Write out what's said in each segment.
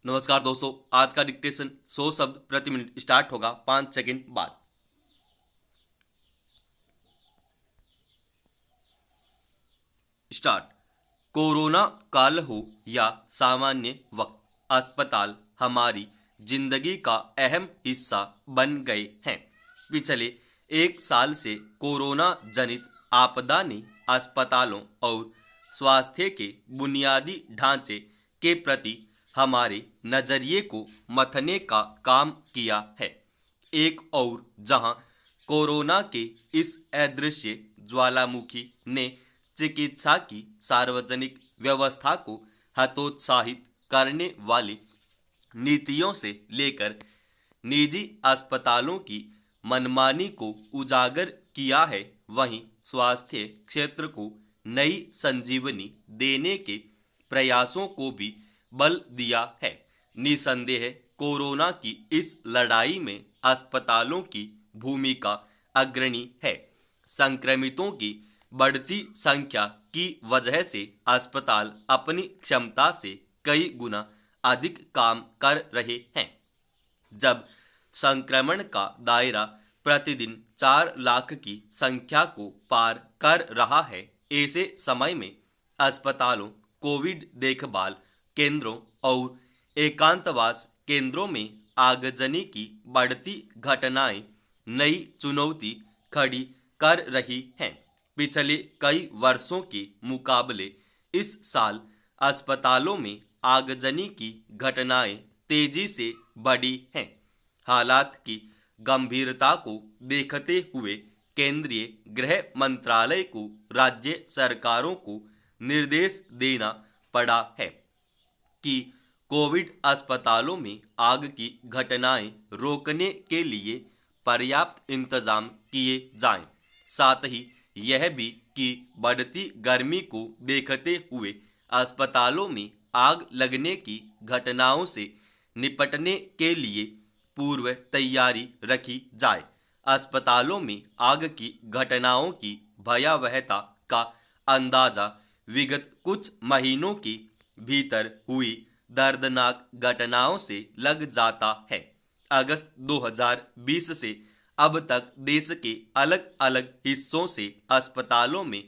नमस्कार दोस्तों। आज का डिक्टेशन 100 शब्द प्रति मिनट स्टार्ट होगा 5 सेकंड बाद। स्टार्ट। कोरोना काल हो या सामान्य वक्त, अस्पताल हमारी जिंदगी का अहम हिस्सा बन गए हैं। पिछले 1 साल से कोरोना जनित आपदा ने अस्पतालों और स्वास्थ्य के बुनियादी ढांचे के प्रति हमारे नजरिए को मथने का काम किया है। एक और जहां कोरोना के इस अदृश्य ज्वालामुखी ने चिकित्सा की सार्वजनिक व्यवस्था को हतोत्साहित करने वाली नीतियों से लेकर निजी अस्पतालों की मनमानी को उजागर किया है, वहीं स्वास्थ्य क्षेत्र को नई संजीवनी देने के प्रयासों को भी बल दिया है। निसंदेह कोरोना की इस लड़ाई में अस्पतालों की भूमिका अग्रणी है। संक्रमितों की बढ़ती संख्या की वजह से अस्पताल अपनी क्षमता से कई गुना अधिक काम कर रहे हैं। जब संक्रमण का दायरा प्रतिदिन 4 लाख की संख्या को पार कर रहा है, ऐसे समय में अस्पतालों, कोविड देखभाल केंद्रों और एकांतवास केंद्रों में आगजनी की बढ़ती घटनाएं नई चुनौती खड़ी कर रही हैं। पिछले कई वर्षों के मुकाबले इस साल अस्पतालों में आगजनी की घटनाएं तेजी से बढ़ी हैं। हालात की गंभीरता को देखते हुए केंद्रीय गृह मंत्रालय को राज्य सरकारों को निर्देश देना पड़ा है कि कोविड अस्पतालों में आग की घटनाएं रोकने के लिए पर्याप्त इंतजाम किए जाएं। साथ ही यह भी कि बढ़ती गर्मी को देखते हुए अस्पतालों में आग लगने की घटनाओं से निपटने के लिए पूर्व तैयारी रखी जाए। अस्पतालों में आग की घटनाओं की भयावहता का अंदाजा विगत कुछ महीनों के भीतर हुई दर्दनाक घटनाओं से लग जाता है। अगस्त 2020 से अब तक देश के अलग अलग हिस्सों से अस्पतालों में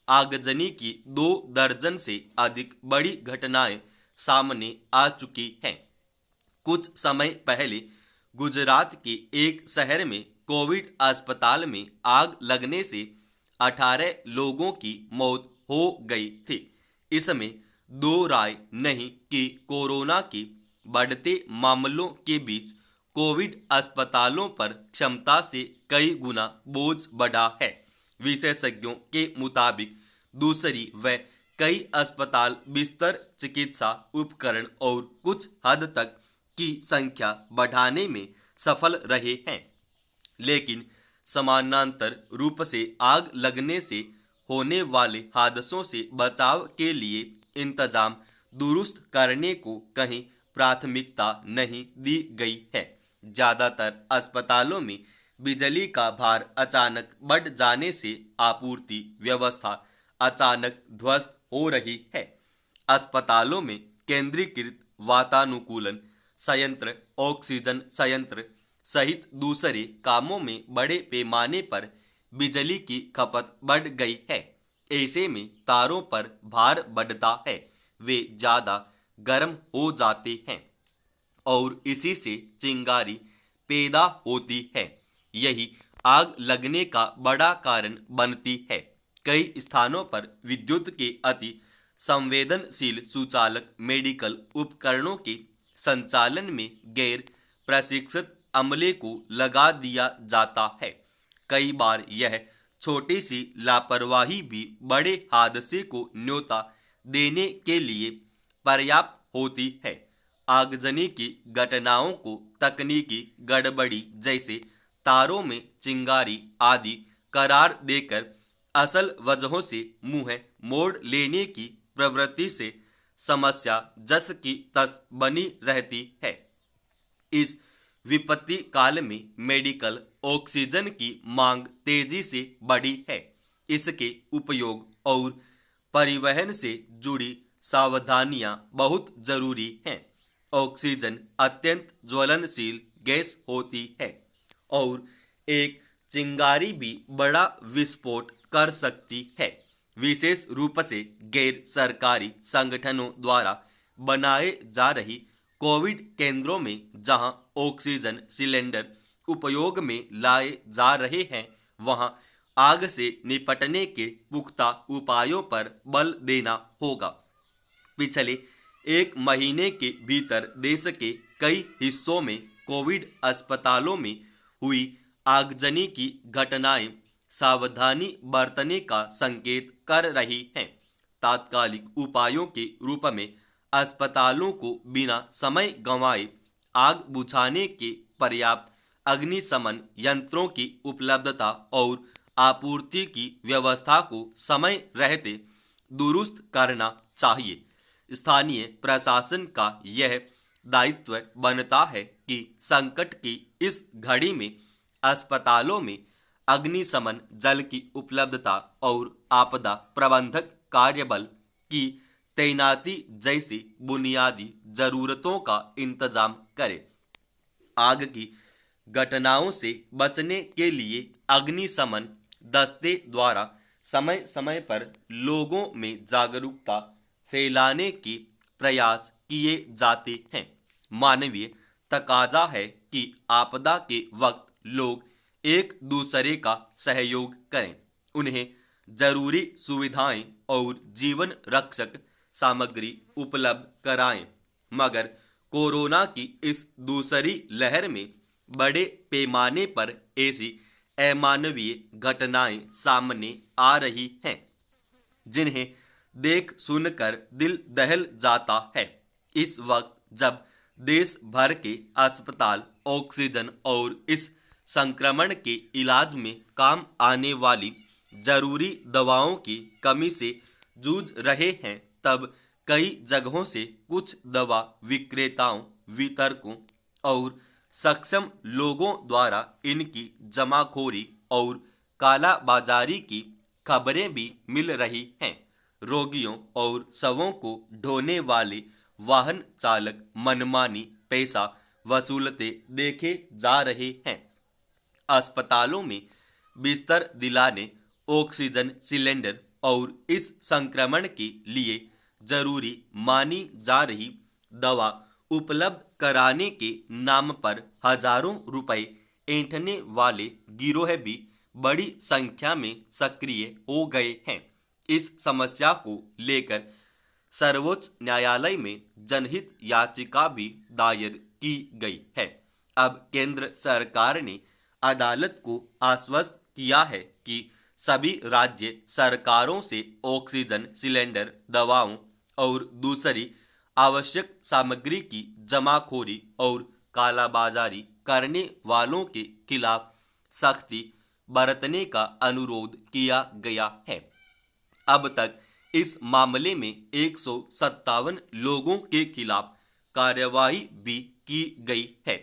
आगजनी की 2 दर्जन से अधिक बड़ी घटनाएं सामने आ चुकी हैं। कुछ समय पहले गुजरात के एक शहर में कोविड अस्पताल में आग लगने से 18 लोगों की मौत हो गई थी। इसमें दो राय नहीं कि कोरोना के बढ़ते मामलों के बीच कोविड अस्पतालों पर क्षमता से कई गुना बोझ बढ़ा है। विशेषज्ञों के मुताबिक दूसरी व कई अस्पताल बिस्तर, चिकित्सा उपकरण और कुछ हद तक की संख्या बढ़ाने में सफल रहे हैं, लेकिन समानांतर रूप से आग लगने से होने वाले हादसों से बचाव के लिए इंतजाम दुरुस्त करने को कहीं प्राथमिकता नहीं दी गई है। ज़्यादातर अस्पतालों में बिजली का भार अचानक बढ़ जाने से आपूर्ति व्यवस्था अचानक ध्वस्त हो रही है। अस्पतालों में केंद्रीकृत वातानुकूलन संयंत्र, ऑक्सीजन संयंत्र सहित दूसरे कामों में बड़े पैमाने पर बिजली की खपत बढ़ गई है। ऐसे में तारों पर भार बढ़ता है, वे ज़्यादा गर्म हो जाते हैं और इसी से चिंगारी पैदा होती है। यही आग लगने का बड़ा कारण बनती है। कई स्थानों पर विद्युत के अति संवेदनशील सुचालक मेडिकल उपकरणों के संचालन में गैर प्रशिक्षित अमले को लगा दिया जाता है। कई बार यह छोटी सी लापरवाही भी बड़े हादसे को न्योता देने के लिए पर्याप्त होती है। आगजनी की घटनाओं को तकनीकी गड़बड़ी जैसे तारों में चिंगारी आदि करार देकर असल वजहों से मुंह मोड़ लेने की प्रवृत्ति से समस्या जस की तस बनी रहती है। इस विपत्ति काल में मेडिकल ऑक्सीजन की मांग तेजी से बढ़ी है। इसके उपयोग और परिवहन से जुड़ी सावधानियां बहुत जरूरी हैं। ऑक्सीजन अत्यंत ज्वलनशील गैस होती है और एक चिंगारी भी बड़ा विस्फोट कर सकती है। विशेष रूप से गैर सरकारी संगठनों द्वारा बनाए जा रही कोविड केंद्रों में जहां ऑक्सीजन सिलेंडर उपयोग में लाए जा रहे हैं, वहां आग से निपटने के पुख्ता उपायों पर बल देना होगा। पिछले एक महीने के भीतर देश के कई हिस्सों में कोविड अस्पतालों में हुई आगजनी की घटनाएं सावधानी बरतने का संकेत कर रही हैं। तात्कालिक उपायों के रूप में अस्पतालों को बिना समय गंवाए आग बुझाने के पर्याप्त अग्निशमन यंत्रों की उपलब्धता और आपूर्ति की व्यवस्था को समय रहते दुरुस्त करना चाहिए। स्थानीय प्रशासन का यह दायित्व बनता है कि संकट की इस घड़ी में अस्पतालों में अग्निशमन जल की उपलब्धता और आपदा प्रबंधक कार्यबल की तैनाती जैसी बुनियादी जरूरतों का इंतजाम करे। आग की घटनाओं से बचने के लिए अग्निशमन दस्ते द्वारा समय समय पर लोगों में जागरूकता फैलाने के प्रयास किए जाते हैं। मानवीय तकाजा है कि आपदा के वक्त लोग एक दूसरे का सहयोग करें, उन्हें जरूरी सुविधाएं और जीवन रक्षक सामग्री उपलब्ध कराएं। मगर कोरोना की इस दूसरी लहर में बड़े पैमाने पर ऐसी अमानवीय घटनाएं सामने आ रही हैं जिन्हें देख सुनकर दिल दहल जाता है। इस वक्त जब देश भर के अस्पताल ऑक्सीजन और इस संक्रमण के इलाज में काम आने वाली जरूरी दवाओं की कमी से जूझ रहे हैं, तब कई जगहों से कुछ दवा विक्रेताओं, वितरकों और सक्षम लोगों द्वारा इनकी जमाखोरी और कालाबाजारी की खबरें भी मिल रही हैं। रोगियों और शवों को ढोने वाले वाहन चालक मनमानी पैसा वसूलते देखे जा रहे हैं। अस्पतालों में बिस्तर दिलाने, ऑक्सीजन सिलेंडर और इस संक्रमण के लिए जरूरी मानी जा रही दवा उपलब्ध कराने के नाम पर हजारों रुपए ऐंठने वाले गिरोह भी बड़ी संख्या में सक्रिय हो गए हैं। इस समस्या को लेकर सर्वोच्च न्यायालय में जनहित याचिका भी दायर की गई है। अब केंद्र सरकार ने अदालत को आश्वस्त किया है कि सभी राज्य सरकारों से ऑक्सीजन सिलेंडर, दवाओं और दूसरी आवश्यक सामग्री की जमाखोरी और कालाबाजारी करने वालों के खिलाफ सख्ती बरतने का अनुरोध किया गया है। अब तक इस मामले में 157 लोगों के खिलाफ कार्यवाही भी की गई है।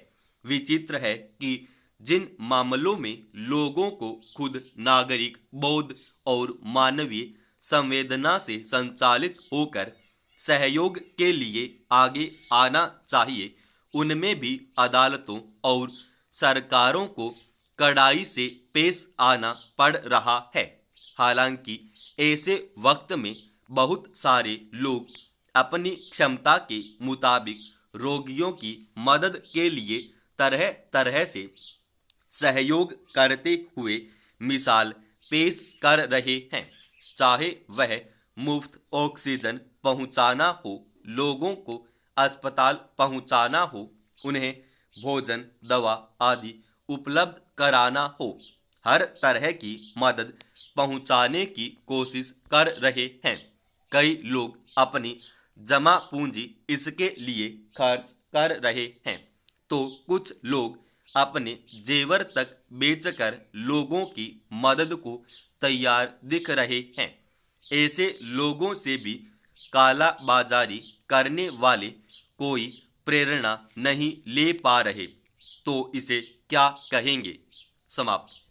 विचित्र है कि जिन मामलों में लोगों को खुद नागरिक बोध और मानवीय संवेदना से संचालित होकर सहयोग के लिए आगे आना चाहिए, उनमें भी अदालतों और सरकारों को कड़ाई से पेश आना पड़ रहा है। हालांकि ऐसे वक्त में बहुत सारे लोग अपनी क्षमता के मुताबिक रोगियों की मदद के लिए तरह तरह से सहयोग करते हुए मिसाल पेश कर रहे हैं। चाहे वह मुफ्त ऑक्सीजन पहुंचाना हो, लोगों को अस्पताल पहुंचाना हो, उन्हें भोजन, दवा आदि उपलब्ध कराना हो, हर तरह की मदद पहुंचाने की कोशिश कर रहे हैं। कई लोग अपनी जमा पूंजी इसके लिए खर्च कर रहे हैं, तो कुछ लोग अपने जेवर तक बेचकर लोगों की मदद को तैयार दिख रहे हैं। ऐसे लोगों से भी काला बाजारी करने वाले कोई प्रेरणा नहीं ले पा रहे, तो इसे क्या कहेंगे? समाप्त।